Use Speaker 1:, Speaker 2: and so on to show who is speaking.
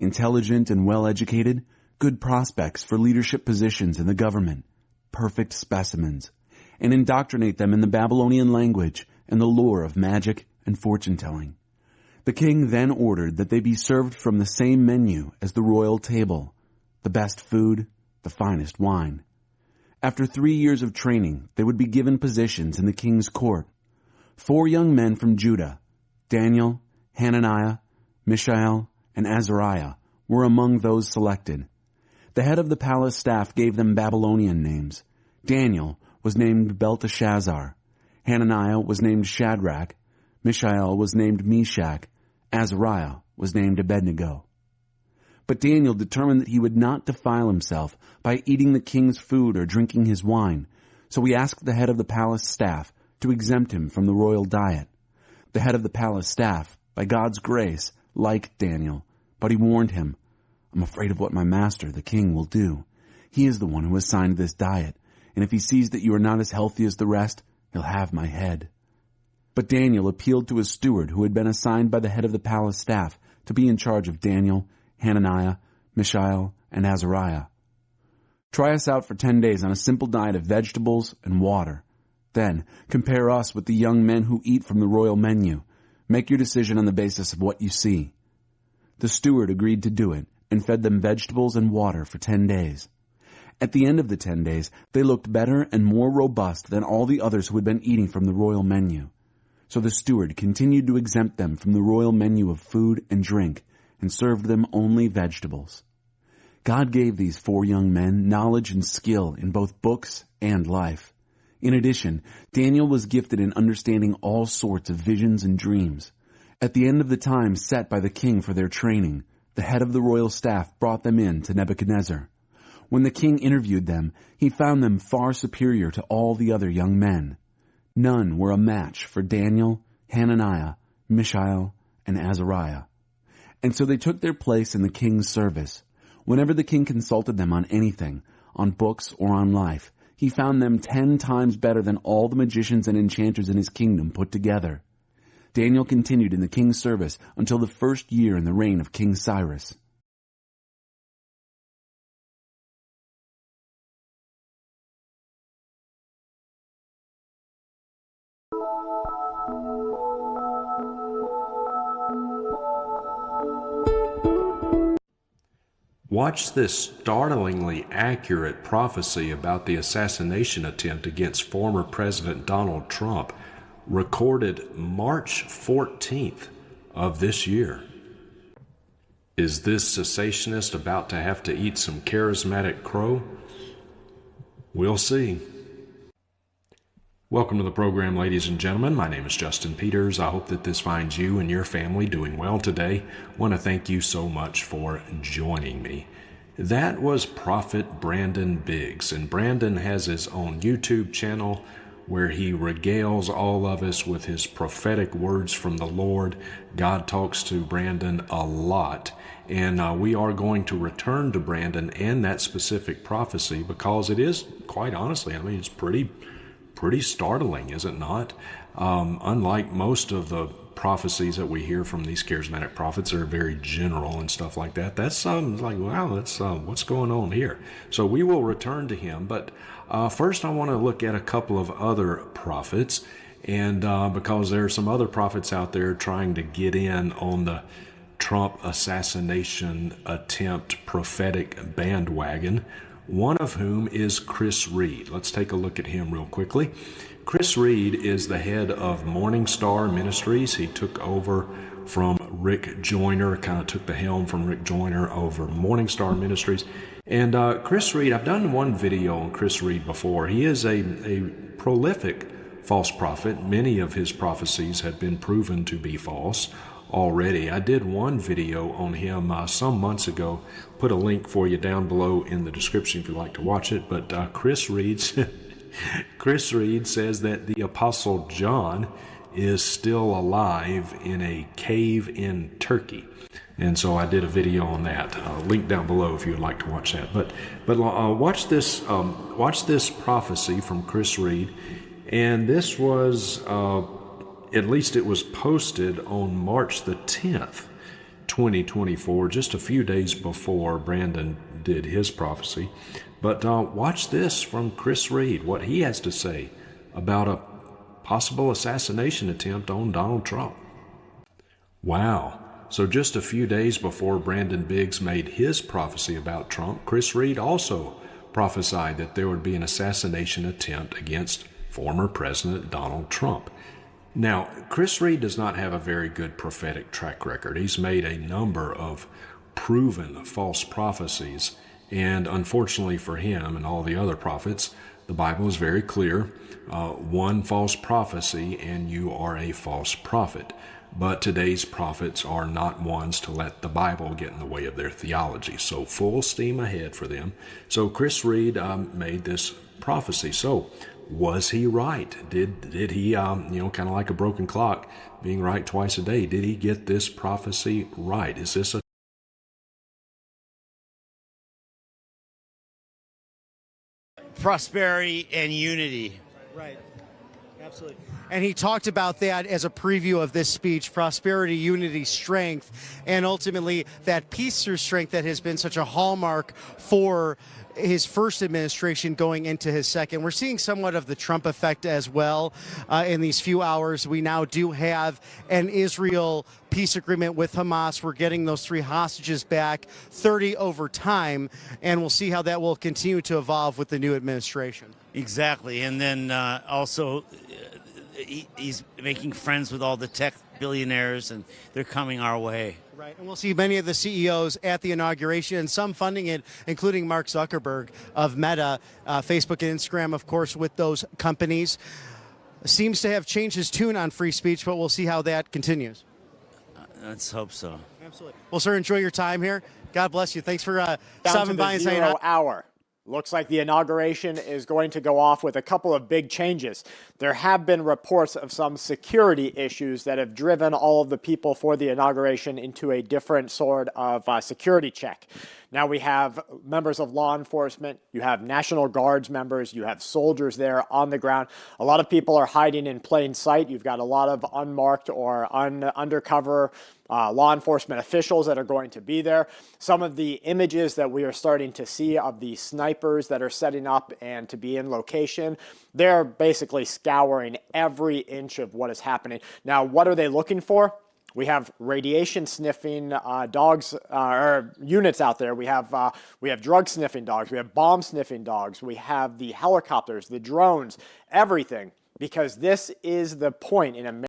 Speaker 1: intelligent and well-educated, good prospects for leadership positions in the government, perfect specimens, and indoctrinate them in the Babylonian language and the lore of magic and fortune-telling. The king then ordered that they be served from the same menu as the royal table, the best food, the finest wine. After 3 years of training, they would be given positions in the king's court. 4 young men from Judah, Daniel, Hananiah, Mishael, and Azariah, were among those selected. The head of the palace staff gave them Babylonian names. Daniel was named Belteshazzar. Hananiah was named Shadrach. Mishael was named Meshach. Azariah was named Abednego. But Daniel determined that he would not defile himself by eating the king's food or drinking his wine, so he asked the head of the palace staff to exempt him from the royal diet. The head of the palace staff, by God's grace, liked Daniel, but he warned him, "I'm afraid of what my master, the king, will do. He is the one who assigned this diet, and if he sees that you are not as healthy as the rest, he'll have my head." But Daniel appealed to his steward who had been assigned by the head of the palace staff to be in charge of Daniel, Hananiah, Mishael, and Azariah. "Try us out for 10 days on a simple diet of vegetables and water. Then compare us with the young men who eat from the royal menu. Make your decision on the basis of what you see." The steward agreed to do it and fed them vegetables and water for 10 days. At the end of the 10 days, they looked better and more robust than all the others who had been eating from the royal menu. So the steward continued to exempt them from the royal menu of food and drink and served them only vegetables. God gave these 4 young men knowledge and skill in both books and life. In addition, Daniel was gifted in understanding all sorts of visions and dreams. At the end of the time set by the king for their training, the head of the royal staff brought them in to Nebuchadnezzar. When the king interviewed them, he found them far superior to all the other young men. None were a match for Daniel, Hananiah, Mishael, and Azariah. And so they took their place in the king's service. Whenever the king consulted them on anything, on books or on life, he found them 10 times better than all the magicians and enchanters in his kingdom put together. Daniel continued in the king's service until the 1st year in the reign of King Cyrus.
Speaker 2: Watch this startlingly accurate prophecy about the assassination attempt against former President Donald Trump, recorded March 14th of this year. Is this cessationist about to have to eat some charismatic crow? We'll see. Welcome to the program, ladies and gentlemen. My name is Justin Peters. I hope that this finds you and your family doing well today. I want to thank you so much for joining me. That was Prophet Brandon Biggs, and Brandon has his own YouTube channel where he regales all of us with his prophetic words from the Lord. God talks to Brandon a lot, and we are going to return to Brandon and that specific prophecy because it is, quite honestly, it's pretty startling, is it not? Unlike most of the prophecies that we hear from these charismatic prophets are very general and stuff like that. That's like, wow, that's what's going on here. So we will return to him, but first I want to look at a couple of other prophets, and because there are some other prophets out there trying to get in on the Trump assassination attempt prophetic bandwagon, one of whom is Chris Reed. Let's take a look at him real quickly. Chris Reed is the head of Morning Star Ministries. He took over from Rick Joyner, kind of took the helm from Rick Joyner over Morning Star Ministries. And Chris Reed, I've done one video on Chris Reed before. He is a prolific false prophet. Many of his prophecies have been proven to be false already. I did one video on him some months ago. Put a link for you down below in the description if you'd like to watch it. But Chris Reed says that the Apostle John is still alive in a cave in Turkey. And so I did a video on that. Link down below if you would like to watch that. But watch this prophecy from Chris Reed. And this was, at least it was posted on March the 10th, 2024, just a few days before Brandon did his prophecy. But watch this from Chris Reed, what he has to say about a possible assassination attempt on Donald Trump. Wow. So just a few days before Brandon Biggs made his prophecy about Trump, Chris Reed also prophesied that there would be an assassination attempt against former President Donald Trump. Now, Chris Reed does not have a very good prophetic track record. He's made a number of proven false prophecies, and unfortunately for him and all the other prophets, the Bible is very clear. One false prophecy and you are a false prophet. But today's prophets are not ones to let the Bible get in the way of their theology. So full steam ahead for them. So Chris Reed made this prophecy. So was he right? Did he, kind of like a broken clock, being right twice a day, did he get this prophecy right? Is this a
Speaker 3: prosperity and unity?
Speaker 4: Right. Absolutely. And he talked about that as a preview of this speech: prosperity, unity, strength, and ultimately that peace through strength that has been such a hallmark for his first administration going into his second. We're seeing somewhat of the Trump effect as well in these few hours. We now do have an Israel peace agreement with Hamas. We're getting those 3 hostages back, 30 over time, and we'll see how that will continue to evolve with the new administration.
Speaker 3: Exactly. And then also he's making friends with all the tech billionaires, and they're coming our way.
Speaker 4: Right, and we'll see many of the CEOs at the inauguration, and some funding it, including Mark Zuckerberg of Meta, Facebook and Instagram, of course, with those companies. Seems to have changed his tune on free speech, but we'll see how that continues.
Speaker 3: Let's hope so.
Speaker 4: Absolutely. Well, sir, enjoy your time here. God bless you. Thanks for stopping by and saying hi.
Speaker 5: Hour. Looks like the inauguration is going to go off with a couple of big changes. There have been reports of some security issues that have driven all of the people for the inauguration into a different sort of security check. Now we have members of law enforcement, you have National Guards members, you have soldiers there on the ground. A lot of people are hiding in plain sight. You've got a lot of unmarked or undercover law enforcement officials that are going to be there. Some of the images that we are starting to see of the snipers that are setting up and to be in location, they're basically scouring every inch of what is happening. Now, what are they looking for? We have radiation sniffing dogs or units out there. We have drug sniffing dogs. We have bomb sniffing dogs. We have the helicopters, the drones, everything, because this is the point in America.